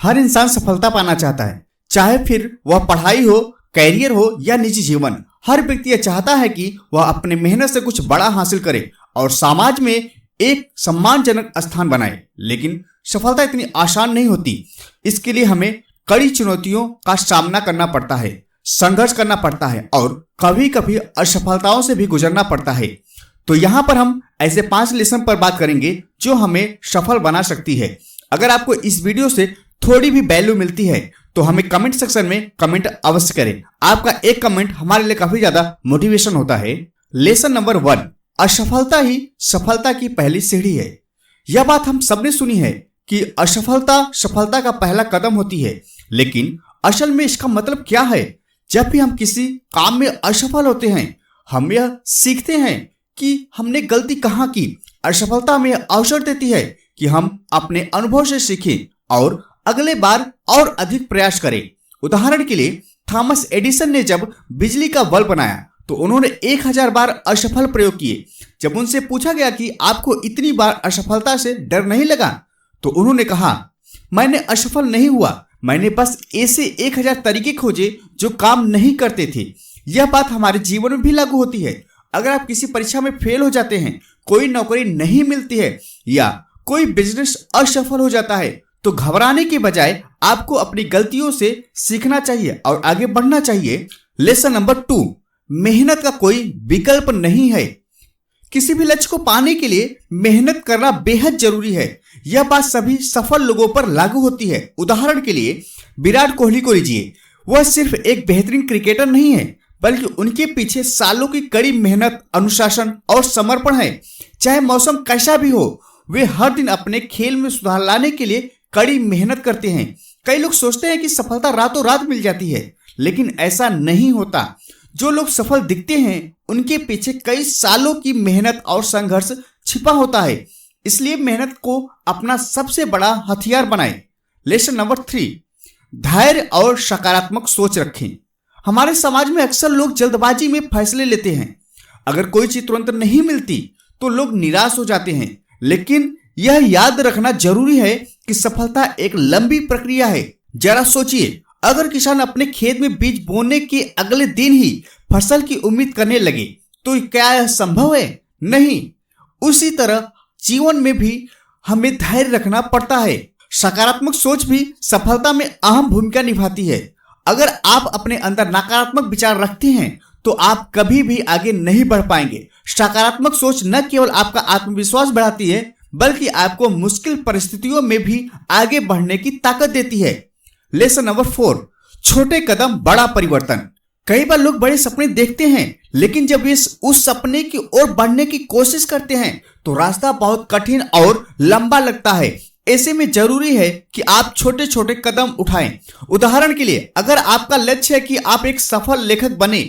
हर इंसान सफलता पाना चाहता है, चाहे फिर वह पढ़ाई हो, कैरियर हो या निजी जीवन। हर व्यक्ति यह चाहता है कि वह अपने मेहनत से कुछ बड़ा हासिल करे और समाज में एक सम्मानजनक स्थान बनाए। लेकिन सफलता इतनी आसान नहीं होती। इसके लिए हमें कड़ी चुनौतियों का सामना करना पड़ता है, संघर्ष करना पड़ता है और कभी कभी असफलताओं से भी गुजरना पड़ता है। तो यहाँ पर हम ऐसे 5 लेसन पर बात करेंगे जो हमें सफल बना सकती है। अगर आपको इस वीडियो से थोड़ी भी वैल्यू मिलती है तो हमें कमेंट सेक्शन में कमेंट अवश्य करें। आपका एक कमेंट हमारे लिए काफी ज्यादा मोटिवेशन होता है। लेसन नंबर 1, असफलता ही सफलता की पहली सीढ़ी है। यह बात हम सबने सुनी है कि असफलता सफलता का पहला कदम होती है, लेकिन असल में इसका मतलब क्या है? जब भी हम किसी काम में असफल होते हैं, हम यह सीखते हैं कि हमने गलती कहाँ की। असफलता हमें अवसर देती है कि हम अपने अनुभव से सीखें और अगले बार और अधिक प्रयास करें। उदाहरण के लिए थॉमस एडिसन ने जब बिजली का बल्ब बनाया तो उन्होंने 1000 बार असफल प्रयोग किए। जब उनसे पूछा गया कि आपको इतनी बार असफलता से डर नहीं लगा, तो उन्होंने कहा, मैंने असफल नहीं हुआ, मैंने बस ऐसे 1000 तरीके खोजे जो काम नहीं करते थे। यह बात हमारे जीवन में भी लागू होती है। अगर आप किसी परीक्षा में फेल हो जाते हैं, कोई नौकरी नहीं मिलती है या कोई बिजनेस असफल हो जाता है, तो घबराने के बजाय आपको अपनी गलतियों से सीखना चाहिए और आगे बढ़ना चाहिए। लेसन नंबर 2, मेहनत का कोई विकल्प नहीं है। किसी भी लक्ष्य को पाने के लिए मेहनत करना बेहद जरूरी है। यह बात सभी सफल लोगों पर लागू होती है। उदाहरण के लिए विराट कोहली को लीजिए। वह सिर्फ एक बेहतरीन क्रिकेटर नहीं है, बल्कि उनके पीछे सालों की कड़ी मेहनत, अनुशासन और समर्पण है। चाहे मौसम कैसा भी हो, वे हर दिन अपने खेल में सुधार लाने के लिए कड़ी मेहनत करते हैं। कई लोग सोचते हैं कि सफलता रातों रात मिल जाती है, लेकिन ऐसा नहीं होता। जो लोग सफल दिखते हैं, उनके पीछे कई सालों की मेहनत और संघर्ष छिपा होता है। इसलिए मेहनत को अपना सबसे बड़ा हथियार बनाएं। लेसन नंबर 3, धैर्य और सकारात्मक सोच रखें। हमारे समाज में अक्सर लोग जल्दबाजी में फैसले लेते हैं। अगर कोई चीज तुरंत नहीं मिलती तो लोग निराश हो जाते हैं, लेकिन यह याद रखना जरूरी है कि सफलता एक लंबी प्रक्रिया है। जरा सोचिए, अगर किसान अपने खेत में बीज बोने के अगले दिन ही फसल की उम्मीद करने लगे तो क्या यह संभव है? नहीं। उसी तरह जीवन में भी हमें धैर्य रखना पड़ता है। सकारात्मक सोच भी सफलता में अहम भूमिका निभाती है। अगर आप अपने अंदर नकारात्मक विचार रखते हैं तो आप कभी भी आगे नहीं बढ़ पाएंगे। सकारात्मक सोच न केवल आपका आत्मविश्वास बढ़ाती है, बल्कि आपको मुश्किल परिस्थितियों में भी आगे बढ़ने की ताकत देती है। लेसन नंबर 4, छोटे कदम बड़ा परिवर्तन। कई बार लोग बड़े सपने देखते हैं, लेकिन जब वे उस सपने की ओर बढ़ने की कोशिश करते हैं तो रास्ता बहुत कठिन और लंबा लगता है। ऐसे में जरूरी है कि आप छोटे छोटे कदम उठाएं। उदाहरण के लिए, अगर आपका लक्ष्य है कि आप एक सफल लेखक बने,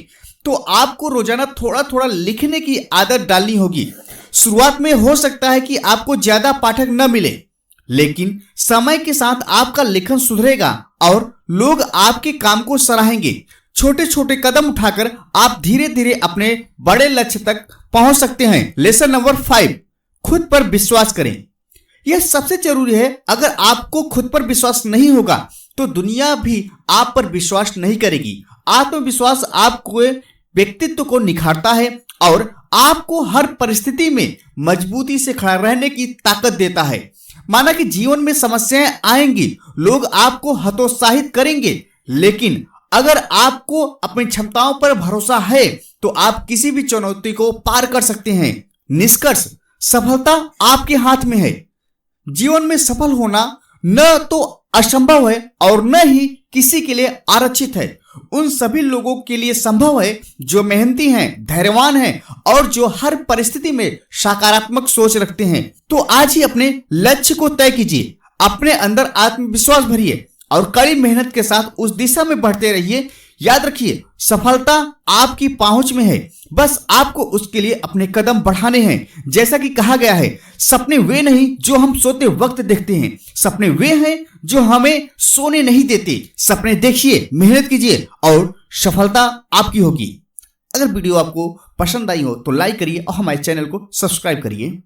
तो आपको रोजाना थोड़ा थोड़ा लिखने की आदत डालनी होगी। शुरुआत में हो सकता है कि आपको ज्यादा पाठक न मिले, लेकिन समय के साथ आपका लेखन सुधरेगा और लोग आपके काम को सराहेंगे। छोटे छोटे कदम उठाकर आप धीरे धीरे अपने बड़े लक्ष्य तक पहुंच सकते हैं। लेसन नंबर 5, खुद पर विश्वास करें। यह सबसे जरूरी है। अगर आपको खुद पर विश्वास नहीं होगा तो दुनिया भी आप पर विश्वास नहीं करेगी। आत्मविश्वास आपको व्यक्तित्व को निखारता है और आपको हर परिस्थिति में मजबूती से खड़ा रहने की ताकत देता है। माना कि जीवन में समस्याएं आएंगी, लोग आपको हतोत्साहित करेंगे, लेकिन अगर आपको अपनी क्षमताओं पर भरोसा है तो आप किसी भी चुनौती को पार कर सकते हैं। निष्कर्ष, सफलता आपके हाथ में है। जीवन में सफल होना न तो असंभव है और न ही किसी के लिए आरक्षित है। उन सभी लोगों के लिए संभव है जो मेहनती हैं, धैर्यवान हैं और जो हर परिस्थिति में सकारात्मक सोच रखते हैं। तो आज ही अपने लक्ष्य को तय कीजिए, अपने अंदर आत्मविश्वास भरिए और कड़ी मेहनत के साथ उस दिशा में बढ़ते रहिए। याद रखिए, सफलता आपकी पहुंच में है, बस आपको उसके लिए अपने कदम बढ़ाने हैं। जैसा कि कहा गया है, सपने वे नहीं जो हम सोते वक्त देखते हैं, सपने वे हैं जो हमें सोने नहीं देते। सपने देखिए, मेहनत कीजिए और सफलता आपकी होगी। अगर वीडियो आपको पसंद आई हो तो लाइक करिए और हमारे चैनल को सब्सक्राइब करिए।